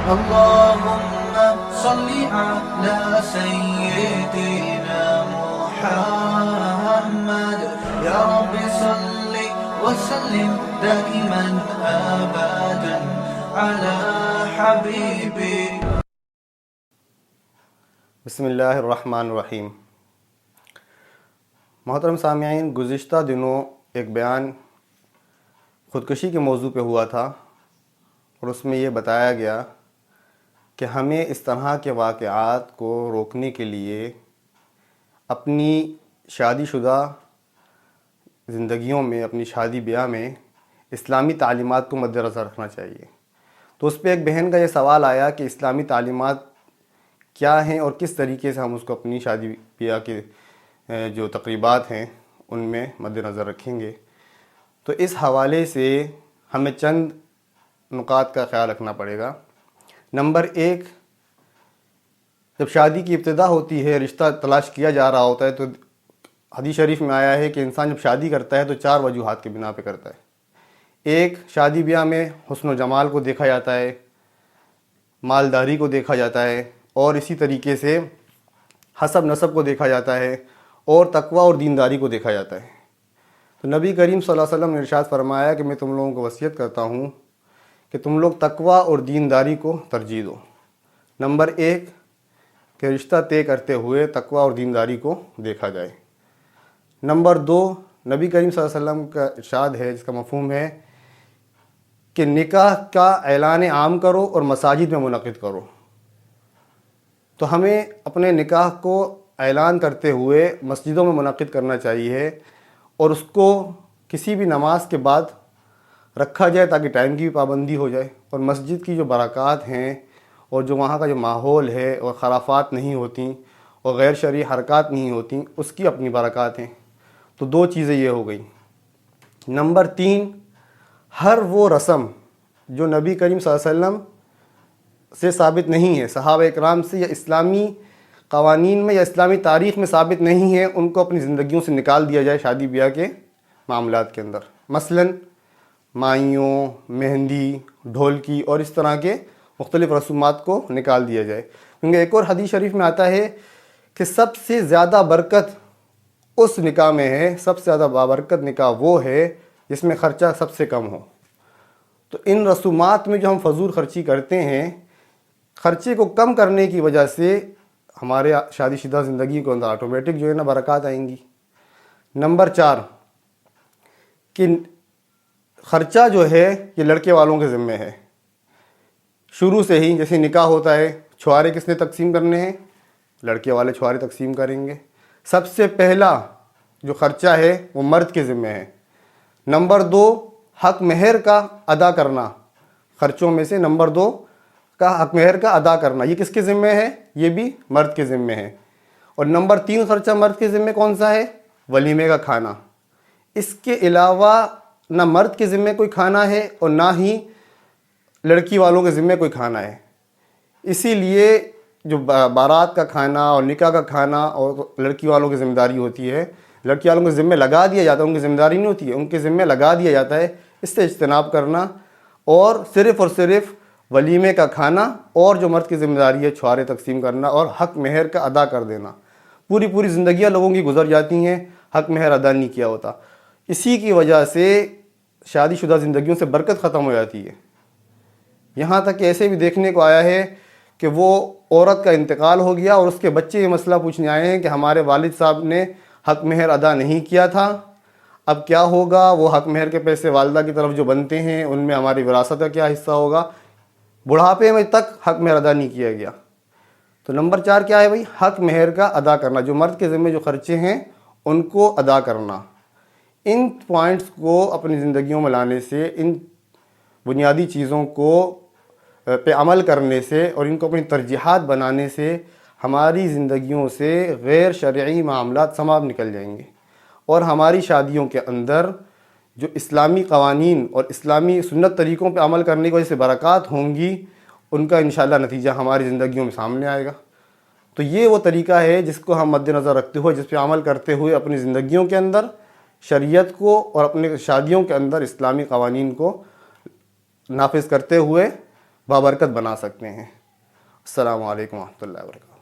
اللهم صل على سيدنا محمد يا رب صل وسلم دائما أبدا على حبيبي. بسم اللہ الرحمن الرحیم. محترم سامعین، گزشتہ دنوں ایک بیان خودکشی کے موضوع پہ ہوا تھا اور اس میں یہ بتایا گیا کہ ہمیں اس طرح کے واقعات کو روکنے کے لیے اپنی شادی شدہ زندگیوں میں، اپنی شادی بیاہ میں اسلامی تعلیمات کو مد نظر رکھنا چاہیے. تو اس پہ ایک بہن کا یہ سوال آیا کہ اسلامی تعلیمات کیا ہیں اور کس طریقے سے ہم اس کو اپنی شادی بیاہ کے جو تقریبات ہیں ان میں مد نظر رکھیں گے. تو اس حوالے سے ہمیں چند نکات کا خیال رکھنا پڑے گا. نمبر ایک، جب شادی کی ابتدا ہوتی ہے، رشتہ تلاش کیا جا رہا ہوتا ہے، تو حدیث شریف میں آیا ہے کہ انسان جب شادی کرتا ہے تو 4 وجوہات کی بنا پہ کرتا ہے. ایک، شادی بیاہ میں حسن و جمال کو دیکھا جاتا ہے، مالداری کو دیکھا جاتا ہے، اور اسی طریقے سے حسب نسب کو دیکھا جاتا ہے، اور تقوی اور دینداری کو دیکھا جاتا ہے. تو نبی کریم صلی اللہ علیہ وسلم نے ارشاد فرمایا کہ میں تم لوگوں کو وصیت کرتا ہوں کہ تم لوگ تقوی اور دینداری کو ترجیح دو. نمبر ایک کہ رشتہ طے کرتے ہوئے تقوی اور دینداری کو دیکھا جائے. نمبر دو، نبی کریم صلی اللہ علیہ وسلم کا ارشاد ہے جس کا مفہوم ہے کہ نکاح کا اعلان عام کرو اور مساجد میں منعقد کرو. تو ہمیں اپنے نکاح کو اعلان کرتے ہوئے مسجدوں میں منعقد کرنا چاہیے اور اس کو کسی بھی نماز کے بعد رکھا جائے تاکہ ٹائم کی بھی پابندی ہو جائے، اور مسجد کی جو برکات ہیں اور جو وہاں کا جو ماحول ہے اور خرافات نہیں ہوتیں اور غیر شرعی حرکات نہیں ہوتیں، اس کی اپنی برکات ہیں. تو 2 چیزیں یہ ہو گئیں. نمبر 3، ہر وہ رسم جو نبی کریم صلی اللہ علیہ وسلم سے ثابت نہیں ہے، صحابہ اکرام سے یا اسلامی قوانین میں یا اسلامی تاریخ میں ثابت نہیں ہے، ان کو اپنی زندگیوں سے نکال دیا جائے شادی بیاہ کے معاملات کے اندر. مثلاً مائیوں، مہندی، ڈھولکی اور اس طرح کے مختلف رسومات کو نکال دیا جائے. کیونکہ ایک اور حدیث شریف میں آتا ہے کہ سب سے زیادہ برکت اس نکاح میں ہے، سب سے زیادہ بابرکت نکاح وہ ہے جس میں خرچہ سب سے کم ہو. تو ان رسومات میں جو ہم فضول خرچی کرتے ہیں، خرچے کو کم کرنے کی وجہ سے ہمارے شادی شدہ زندگی کو اندر آٹومیٹک جو ہے نا برکات آئیں گی. نمبر 4 کہ خرچہ جو ہے یہ لڑکے والوں کے ذمہ ہے. شروع سے ہی جیسے نکاح ہوتا ہے، چھوارے کس نے تقسیم کرنے ہیں؟ لڑکے والے چھوارے تقسیم کریں گے. سب سے پہلا جو خرچہ ہے وہ مرد کے ذمہ ہے. نمبر 2، حق مہر کا ادا کرنا. خرچوں میں سے نمبر 2 کا حق مہر کا ادا کرنا، یہ کس کے ذمہ ہے؟ یہ بھی مرد کے ذمہ ہے. اور نمبر 3 خرچہ مرد کے ذمہ کون سا ہے؟ ولیمے کا کھانا. اس کے علاوہ نہ مرد کے ذمہ کوئی کھانا ہے اور نہ ہی لڑکی والوں کے ذمہ کوئی کھانا ہے. اسی لیے جو بارات کا کھانا اور نکاح کا کھانا اور لڑکی والوں کی ذمہ داری ہوتی ہے، لڑکی والوں کے ذمہ لگا دیا جاتا ہے، ان کی ذمہ داری نہیں ہوتی ہے، ان کے ذمہ لگا دیا جاتا ہے. اس سے اجتناب کرنا اور صرف ولیمے کا کھانا، اور جو مرد کی ذمہ داری ہے چھوارے تقسیم کرنا اور حق مہر کا ادا کر دینا. پوری زندگیاں لوگوں کی گزر جاتی ہیں، حق مہر ادا نہیں کیا ہوتا. اسی کی وجہ سے شادی شدہ زندگیوں سے برکت ختم ہو جاتی ہے. یہاں تک کہ ایسے بھی دیکھنے کو آیا ہے کہ وہ عورت کا انتقال ہو گیا اور اس کے بچے یہ مسئلہ پوچھنے آئے ہیں کہ ہمارے والد صاحب نے حق مہر ادا نہیں کیا تھا، اب کیا ہوگا؟ وہ حق مہر کے پیسے والدہ کی طرف جو بنتے ہیں ان میں ہماری وراثت کا کیا حصہ ہوگا؟ بڑھاپے میں تک حق مہر ادا نہیں کیا گیا. تو نمبر 4 کیا ہے بھائی؟ حق مہر کا ادا کرنا. جو مرد کے ذمہ جو خرچے ہیں ان کو ادا کرنا. ان پوائنٹس کو اپنی زندگیوں میں لانے سے، ان بنیادی چیزوں کو پہ عمل کرنے سے اور ان کو اپنی ترجیحات بنانے سے ہماری زندگیوں سے غیر شرعی معاملات سماب نکل جائیں گے، اور ہماری شادیوں کے اندر جو اسلامی قوانین اور اسلامی سنت طریقوں پہ عمل کرنے کی وجہ سے برکات ہوں گی، ان کا انشاءاللہ نتیجہ ہماری زندگیوں میں سامنے آئے گا. تو یہ وہ طریقہ ہے جس کو ہم مد نظر رکھتے ہوئے، جس پہ عمل کرتے ہوئے اپنی زندگیوں کے اندر شریعت کو اور اپنے شادیوں کے اندر اسلامی قوانین کو نافذ کرتے ہوئے بابرکت بنا سکتے ہیں۔ السلام علیکم ورحمۃ اللہ وبرکاتہ۔